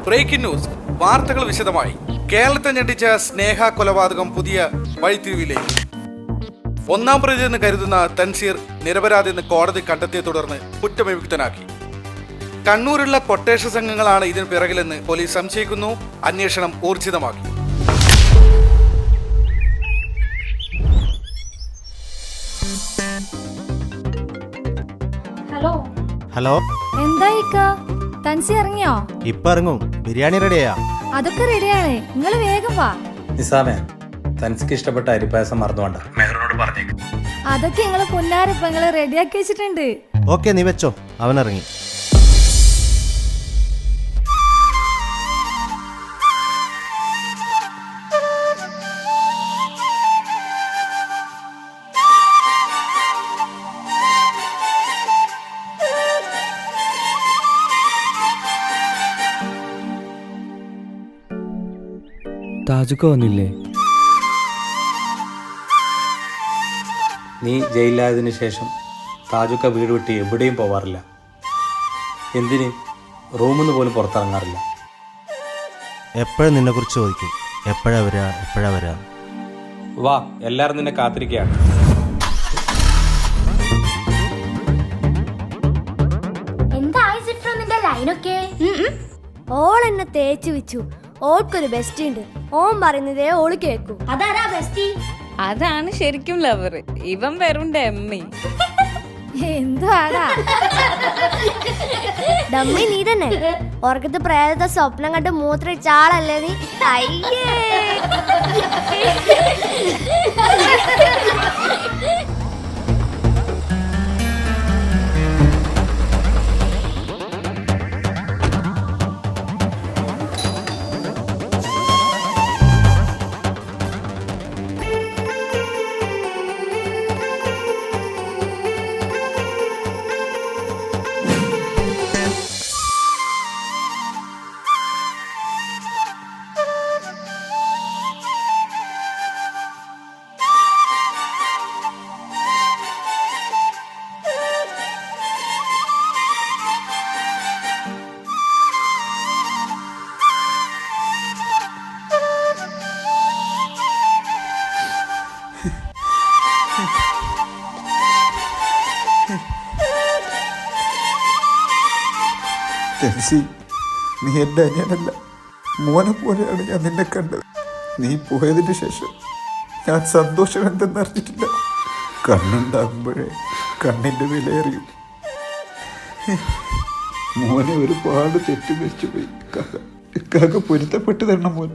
Breaking news. വാർത്തകൾ വിശദമായി. കേരളത്തെ ഞെട്ടിച്ച സ്നേഹ കൊലപാതകം പുതിയ വഴിത്തിരിവിലേക്ക്. ഒന്നാം പ്രതി എന്ന് കരുതുന്ന തൻസീർ നിരപരാധിയെന്ന് കോടതി കണ്ടെത്തിയെ തുടർന്ന് കുറ്റവിമുക്തനാക്കി. കണ്ണൂരുള്ള കൊട്ടേഷൻ സംഘങ്ങളാണ് ഇതിന് പിറകിലെന്ന് പോലീസ് സംശയിക്കുന്നു. അന്വേഷണം ഊർജിതമാക്കി. ഹലോ, എന്തായി തൻസി ഇറങ്ങിയോ? ഇപ്പൊ ഇറങ്ങും. ബിരിയാണി റെഡിയാ? അതൊക്കെ റെഡിയാണ്, നിങ്ങൾ വേഗം വാ. നിസാമേ, തൻസിക്ക് ഇഷ്ടപ്പെട്ട അരിപ്പായസം മറന്നുകൊണ്ട മെഹറിനോട് പറഞ്ഞേക്ക്. അതൊക്കെ നിങ്ങള് പൊന്നാരപ്പ നിങ്ങള് റെഡിയാക്കി വെച്ചിട്ടുണ്ട്. ഓക്കെ, നീ വെച്ചോ. അവൻ ഇറങ്ങി. താജുക്ക വന്നില്ലേ? നീ ജയിലിലായതിനു ശേഷം താജുക്ക വീട് വിട്ട് എവിടെയും പോവാറില്ല. എന്തിന് റൂമിൽ നിന്ന് പോലും പുറത്തിറങ്ങാറില്ല. എപ്പോഴും നിന്നെ കുറിച്ച് ചോദിക്കും. എപ്പോഴാ വരാ? വാ, എല്ലാവരും നിന്നെ കാത്തിരിക്കുകയാണ്. ഓൾ എന്നെ തേച്ചു വെച്ചു. ഓൾക്കൊരു ബെസ്റ്റ് ഉണ്ട്. ഓൻ പറയുന്നതേ ഓള് കേക്കൂ. അതാരാ ബെസ്റ്റി? അതാണ് ശരിക്കും ലവർ. ഇവൻ വെറും ഡമ്മി. എന്തുവാടാ ഡമ്മി? നീ തന്നെ ഓർക്കത്ത് പ്രേതത്തെ സ്വപ്നം കണ്ട് മൂത്രയിച്ച ആളല്ലേ നീ? അയ്യേ, തെൻസി, നീ എൻ്റെ അനിയനല്ല, മോനെ പോലെയാണ് ഞാൻ നിന്നെ കണ്ടത്. നീ പോയതിന് ശേഷം ഞാൻ സന്തോഷം എന്തെന്നറിഞ്ഞിട്ടില്ല. കണ്ണുണ്ടാകുമ്പോഴേ കണ്ണിൻ്റെ വിലയറിയും. മോനെ ഒരുപാട് തെറ്റുവെച്ചു പോയി. കാക്ക പൊരുത്തപ്പെട്ട് തരണം മോൻ.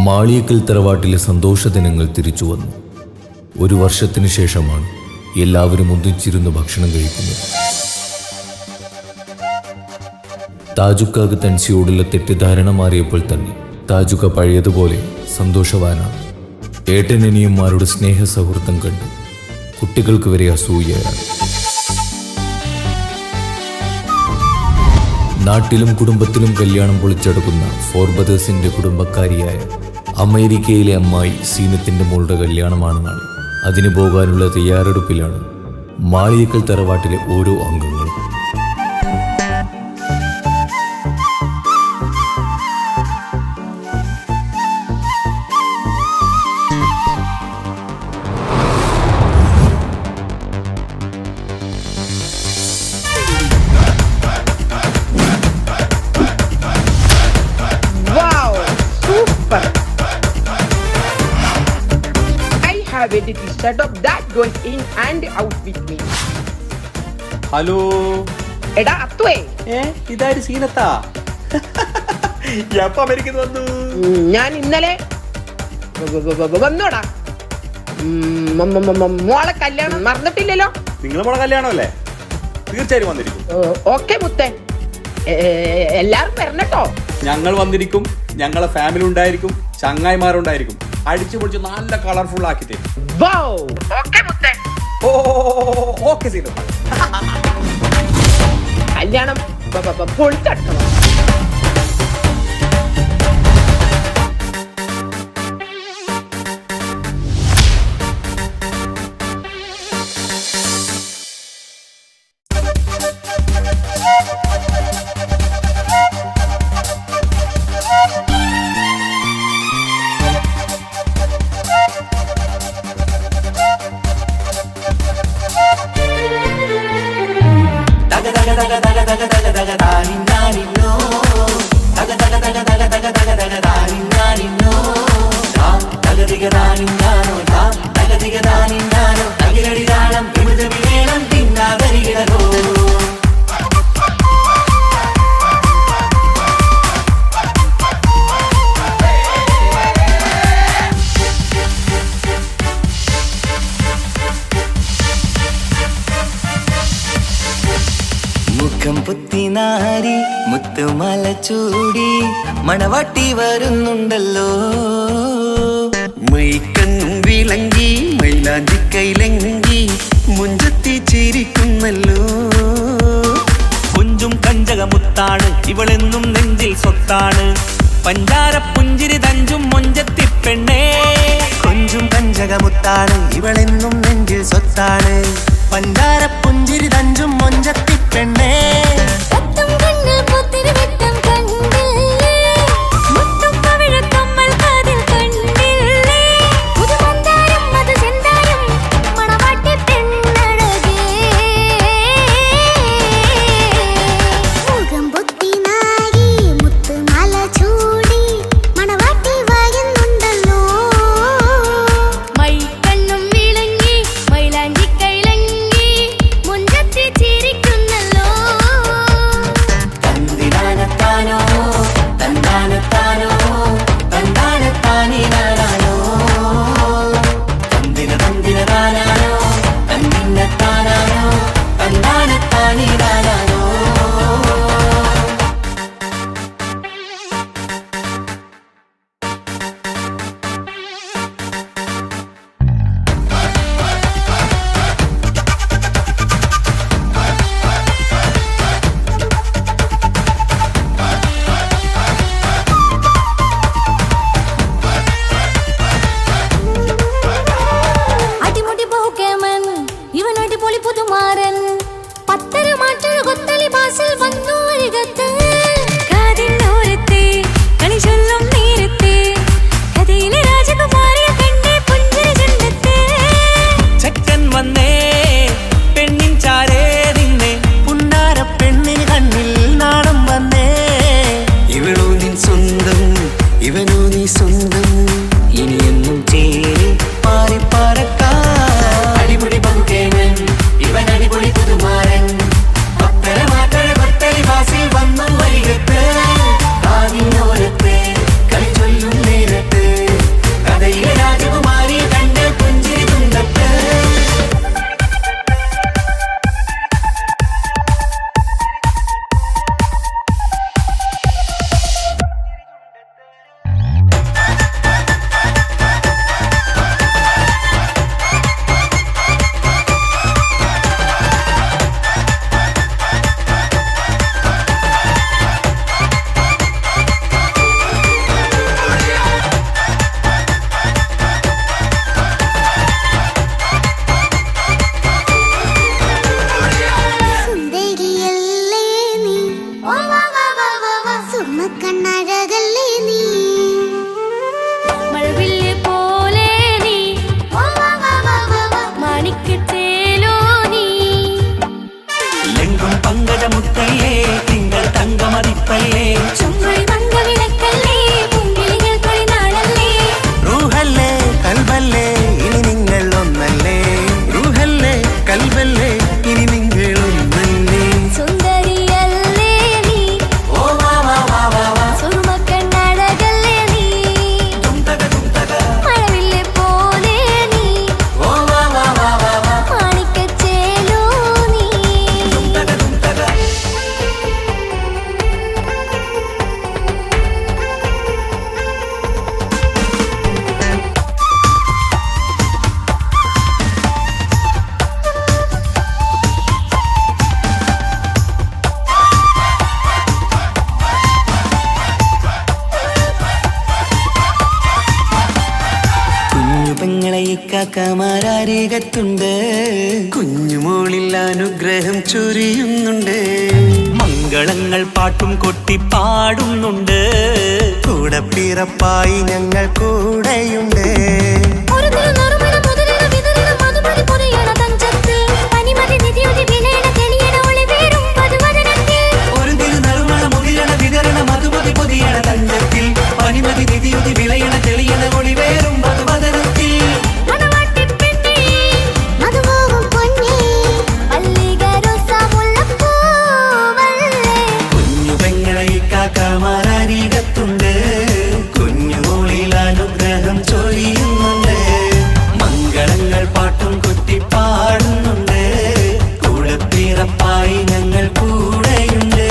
മാളിയേക്കൽ തറവാട്ടിലെ സന്തോഷ ദിനങ്ങൾ തിരിച്ചു വന്നു. ഒരു വർഷത്തിനു ശേഷമാണ് എല്ലാവരും ഒന്നിച്ചിരുന്ന് ഭക്ഷണം കഴിക്കുന്നത്. താജുക്കാക്ക് തൻസിയോടുള്ള തെറ്റിദ്ധാരണ മാറിയപ്പോൾ തന്നെ താജുക്ക പഴയതുപോലെ സന്തോഷവാനാണ്. ഏട്ടനനിയന്മാരുടെ സ്നേഹ സൗഹൃദം കണ്ട് കുട്ടികൾക്ക് വരെ അസൂയയാണ്. നാട്ടിലും കുടുംബത്തിലും കല്യാണം പൊളിച്ചെടുക്കുന്ന ഫോർ ബ്രദേഴ്സിന്റെ കുടുംബക്കാരിയായ അമേരിക്കയിലെ അമ്മായി സീനത്തിന്റെ മോളുടെ കല്യാണമാണ് നാളെ. അതിന് പോകാനുള്ള തയ്യാറെടുപ്പിലാണ് മാളിയേക്കൽ തറവാട്ടിലെ ഓരോ അംഗങ്ങളും. have a little setup that goes in and out with me. Hello എടാ അത്തുവേ, ഇതാര് സീനത്താ? എപ്പോ അമേരിക്കയിൽ വന്നു? ഞാൻ ഇന്നലെ വന്നോടാ. മോളെ കല്യാണം മറന്നിട്ടില്ലല്ലോ? നിങ്ങളെ മോളെ കല്യാണമല്ലേ? തീർച്ചയായും വന്നിരിക്കും. ഓക്കെ മുത്തേ, എല്ലാരും വരണട്ടോ. ഞങ്ങൾ വന്നിരിക്കും. ഞങ്ങളെ ഫാമിലി ഉണ്ടായിരിക്കും, ചങ്ങായിമാരുണ്ടായിരിക്കും. അടിച്ചു പൊളിച്ച് നല്ല കളർഫുൾ ആക്കി തരും. ഓക്കെ മുത്തേ. ഓക്കെ സീനു. കല്യാണം പൊളിച്ചട്ടോ. മുഖം പുത്തിനാരി മുത്തുമല ചൂടി മണവാട്ടി വരുന്നുണ്ടല്ലോ. മൈക്കണ്ണും വിളങ്ങി മൈലാഞ്ചി കൈലങ്കി മുഞ്ചത്തി ചിരിക്കുന്നല്ലോ. കുഞ്ചും കഞ്ചകമുത്താണ് ഇവളെന്നും നെഞ്ചിൽ സ്വത്താണ്. പഞ്ചാര പുഞ്ചിരി തഞ്ചും മൊഞ്ചത്തി പെണ്ണേ. കൊഞ്ചും കഞ്ചകമുത്താണ് ഇവളെന്നും നെഞ്ചിൽ സ്വത്താണ്. പഞ്ചാര പുഞ്ചിരി തഞ്ചും മൊഞ്ചത്തി പെണ്ണേ. മൈക്കണ്ണും വിളങ്ങി മൈലാഞ്ചി കൈ പെങ്ങളെ ഇക്കാക്കമാരരികത്തുണ്ട്. കുഞ്ഞുമോളിൽ അനുഗ്രഹം ചൊരിയുന്നുണ്ട്. മംഗളങ്ങൾ പാട്ടും കൊട്ടി പാടുന്നുണ്ട്. കൂടെ പിറപ്പായി ഞങ്ങൾ കൂടെയുണ്ട്. ഒരു തിരുനറുമണ മുതിരണ വിതരണ മധുമതി പൊതിയണ തഞ്ചത്തിൽ. പനിമതി നിധിയുതി വിളയണ തെളിയണ ഒളിവേറും മധുവദനത്തിൽ. കുഞ്ഞു പെങ്ങളെ ഇക്കാക്കമാരരികത്തുണ്ട്. കുഞ്ഞുമോളിൽ അനുഗ്രഹം ചൊരിയുന്നുണ്ട്. മംഗളങ്ങൾ പാട്ടും കുത്തി പാടുന്നുണ്ട്. കൂടെ പിറപ്പായി ഞങ്ങൾ കൂടെയുണ്ട്.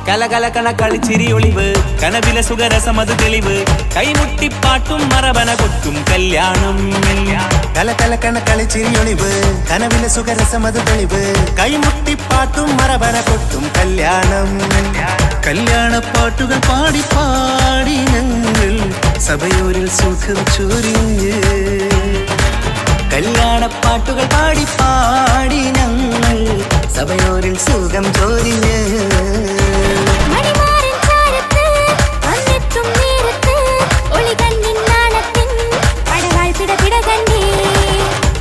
കലകലകണ കളിച്ചിരി ഒളിവ് കനവില സുഖരസമത് തെളിവ്. കൈമുട്ടിപ്പാട്ടും മറവന കൊട്ടും കല്യാണം. കലകലകണ കളിച്ചിരിയൊളിവ് കനവിലെ സുഖരസമത് തെളിവ്. കൈമുട്ടിപ്പാട്ടും മറവന കൊട്ടും കല്യാണം. കല്യാണപ്പാട്ടുകൾ പാടി പാടി ഞങ്ങൾ സഭയോരിൽ സുഖം ചൊരിഞ്ഞ്. കല്യാണപ്പാട്ടുകൾ പാടി പാടി ഞങ്ങൾ സഭയോരിൽ സുഖം ചൊരിഞ്ഞ്.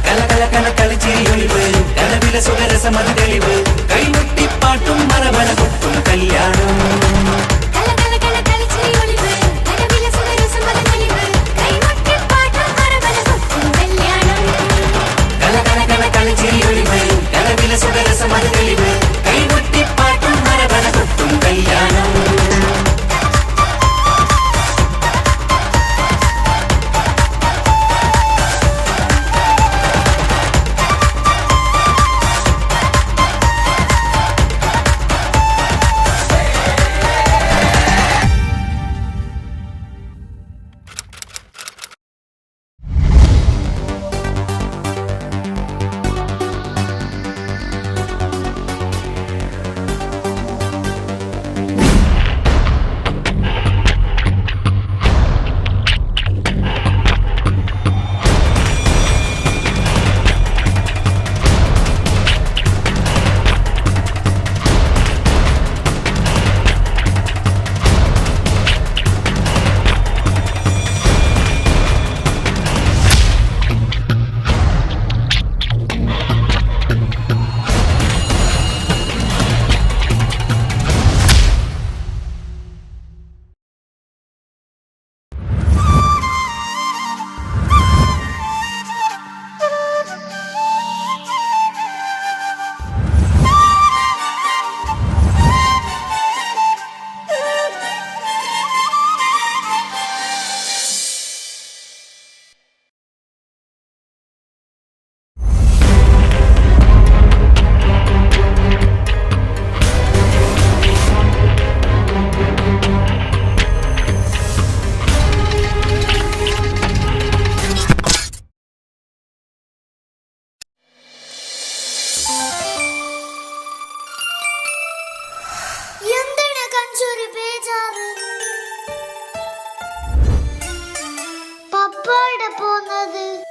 കലകലകണ കളിച്ചിരിയൊളിവ് കനവില സുഖരസമത് തെളിവ്. കൈമുട്ടിപ്പാട്ടും മറവന കൊട്ടും കല്യാണം. കലകലകണ കളിച്ചിരിയൊളിവ് കനവില സുഖരസമത് തെളിവ്. കൈമുട്ടിപ്പാട്ടും മറവന കൊട്ടും കല്യാണം.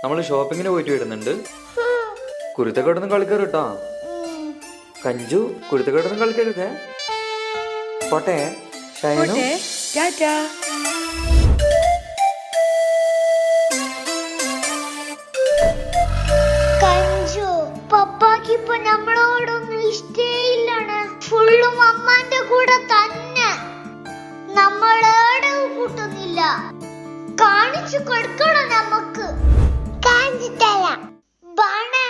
നമ്മൾ ഷോപ്പിങ്ങിന് പോയിട്ട് വരുന്നുണ്ട്. കുരുത്തക്കെട്ടൊന്നും കളിക്കരുത് കേട്ടോ. കഞ്ചു കുരുത്തക്കെട്ടൊന്നും കളിക്കരുതേ. പോട്ടെ ഷൈനു. കഞ്ചു പപ്പാക്ക് ഇപ്പൊ നമ്മളോടൊന്നും ഇഷ്ടേയില്ലാണ്. ഫുള്ളും അമ്മാന്റെ കൂടെ തന്നെ. നമ്മളേടെ കൂട്ടുന്നില്ല. കാണിച്ചു കൊടുക്കണം നമുക്ക്. കാണിച്ചു തരാം. ബാണേ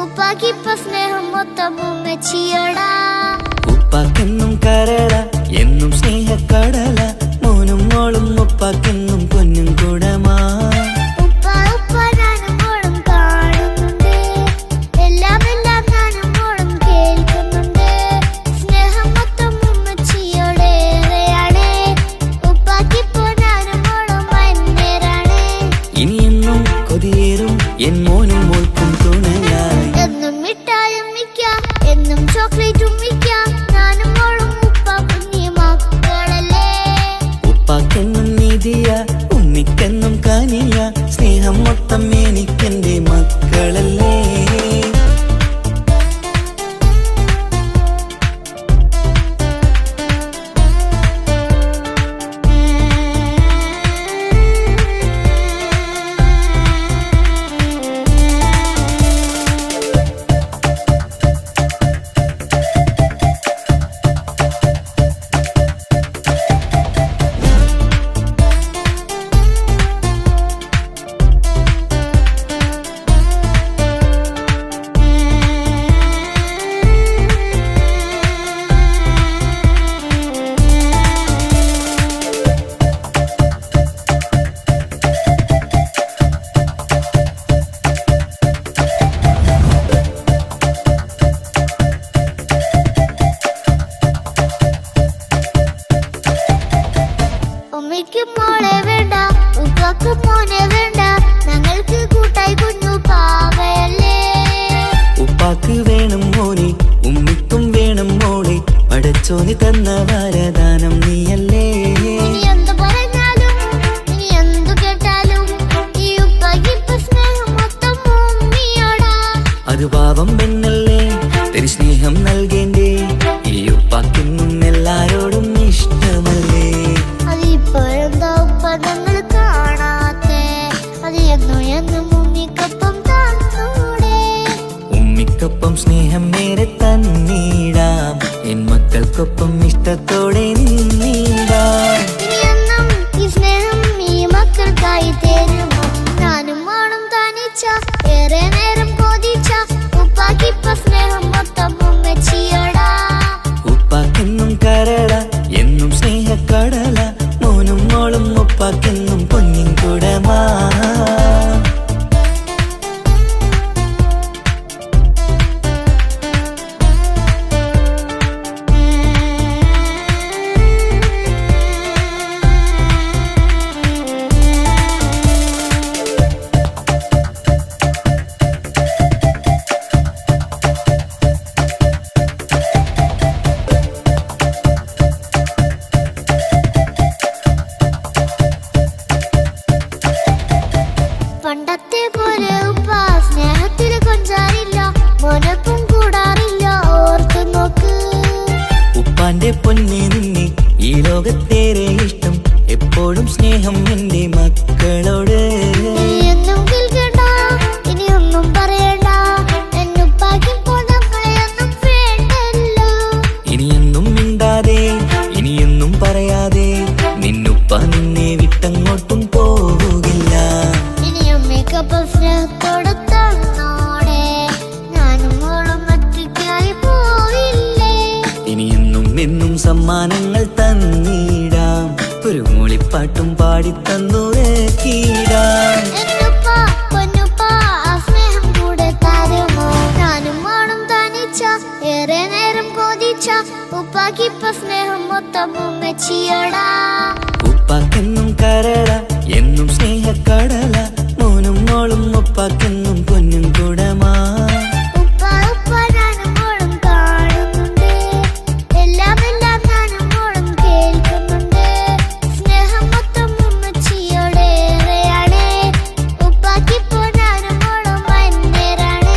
ഉപ്പാക്കിപ്പ സ്നേഹം മൊത്തം ഉമ്മച്ചിയോടാ. ഉപ്പാക്കെന്നും കരള എന്നും സ്നേഹക്കടല മോനും മോളും ഉപ്പാക്കെന്നും പൊന്നും കുടമാ. ഉപ്പ ഉപ്പ ഞാനും മോളും കാണുന്നുണ്ട്, എല്ലാം എല്ലാം ഞാനും മോളും കേൾക്കുന്നുണ്ട്. സ്നേഹം മൊത്തം ഉമ്മച്ചിയോടേറെയാണ്, ഉപ്പാക്കിപ്പോ ഞാനും മോളും വന്നേരാണ്. ഇനിയെന്നും കൊതിയേറും എൻ മോനും മോൾക്കും തുണയായി. എന്നും മിഠായും മിക്കാം, എന്നും ചോക്ലേറ്റും മിക്കാം, ഞാനും മോളും ഉപ്പ കുഞ്ഞി മക്കളല്ലേ. ഉപ്പാക്കെന്നും നിധിയ ഉമ്മിക്കെന്നും കാനിയ സ്നേഹം മൊത്തം എനിക്കെന്റെ മക്കളല്ലേ. ഉമ്മയ്ക്ക് മോളെ വേണ്ട, ഉപ്പാക്ക് മോനെ വേണ്ട, ഞങ്ങൾക്ക് കൂട്ടായി കുഞ്ഞു പാവയല്ലേ. ഉപ്പാക്ക് വേണം മോനെ ഉമ്മിക്കും വേണം മോളെ, പടച്ചോന് തന്ന വരദാനം നീയല്ലേ. ഇനി എന്ത് പറഞ്ഞാലും ഇനി എന്തു കേട്ടാലും ഈ ഉപ്പാക്കിപ്പ സ്നേഹം മൊത്തം ഉമ്മിയോടാ. അത് പാവം പെണ്ണല്ലേ തരി സ്നേഹം നൽകേണ്ടേ, ഈ ഉപ്പാക്കെന്നും എല്ലാരോടും ഇഷ്ടമല്ലേ. അതിപ്പോഴെന്താ ഉപ്പ ഞങ്ങൾ കാണാത്തെ, അത് എന്നും എന്നും ഉമ്മിക്കൊപ്പം തന്നൂടെ. ഉമ്മിക്കൊപ്പം സ്നേഹം നേരെ തന്നീടാം, എൻ മക്കൾക്കൊപ്പം ഇഷ്ടത്തോടെ നിന്നീടാം. ഇനിയെന്നും ഈ സ്നേഹം ഈ മക്കൾക്കായി തരുമോ, ഞാനും മോളും തനിച്ച ഏറെ നേരം കൊതിച്ച ഉപ്പാക്കിപ്പ സ്നേഹം മൊത്തം ഉമ്മച്ചിയോടാ. ഉപ്പാക്കെന്നും കരള എന്നും സ്നേഹക്കടല മോനും മോളും ഉപ്പാക്കെന്നും പൊന്നിൻ കുടമാ. പണ്ടത്തെ പോലെ ഉപ്പ സ്നേഹത്തില് കൊഞ്ചാറില്ല, മോനൊപ്പം കൂടാറില്ല, ഓർത്തു നോക്ക്. ഉപ്പാന്റെ പൊന്നെ നിന്നെ ഈ ലോകത്തേറെ ഇഷ്ടം, എപ്പോഴും സ്നേഹം എന്റെ മക്കളോട്. ഇനിയൊന്നും കേൾക്കണ്ട, ഇനിയൊന്നും പറയണ്ട, എന്നുപ്പാക്കിപ്പോ നമ്മളെയൊന്നും വേണ്ടല്ലോ. ഇനിയൊന്നും മിണ്ടാതെ ഇനിയൊന്നും പറയാതെ നിന്നുപ്പ നിന്നെ വിട്ടങ്ങോട്ടും പോകില്ല. ഇനിയും മേക്കപ്പ് സ്നേഹത്തോടെ തന്നോടെ, ഞാനും മോളും ഒറ്റയ്ക്കായി പോയില്ലേ. ഇനിയെന്നും എന്നും സമ്മാനങ്ങൾ തന്നീടാം, ഒരു മൂളിപ്പാട്ടും പാടിത്തന്നുറക്കിടാം. എന്നുപ്പ പൊന്നുപ്പ ആ സ്നേഹം കൂടെ തരുമോ, ഞാനും മോളും തനിച്ച ഏറെ നേരം കൊതിച്ച ഉപ്പാക്കിപ്പ സ്നേഹം മൊത്തം ഉമ്മച്ചിയോടാ. ഉപ്പാക്കെന്നും കരള എന്നും സ്നേഹക്കടല മോനും മോളും ഉപ്പാക്കെന്നും പൊന്നും കുടമാ. ഉപ്പ ഉപ്പ ഞാനും മോളും കാണുന്നുണ്ട്, എല്ലാം എല്ലാം ഞാനും മോളും കേൾക്കുന്നുണ്ട്. സ്നേഹം മൊത്തം ഉമ്മച്ചിയോടേറെയാണ്, ഉപ്പാക്കിപ്പോ ഞാനും മോളും വന്നേരാണ്.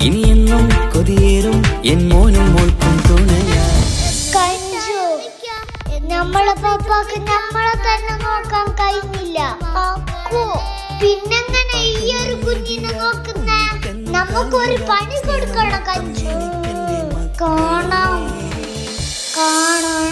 ഇനിയെന്നും കൊതിയേറും എൻ മോനും മോൾക്കും തുണയാ. നമ്മളെ പപ്പാക്ക് നമ്മളെ തന്നെ നോക്കാൻ കഴിഞ്ഞില്ല. പിന്നെങ്ങനെ ഈ ഒരു കുഞ്ഞിനെ നോക്കുന്നേ? നമുക്കൊരു പണി കൊടുക്കണം കഞ്ചു. കാണാം കാണാം.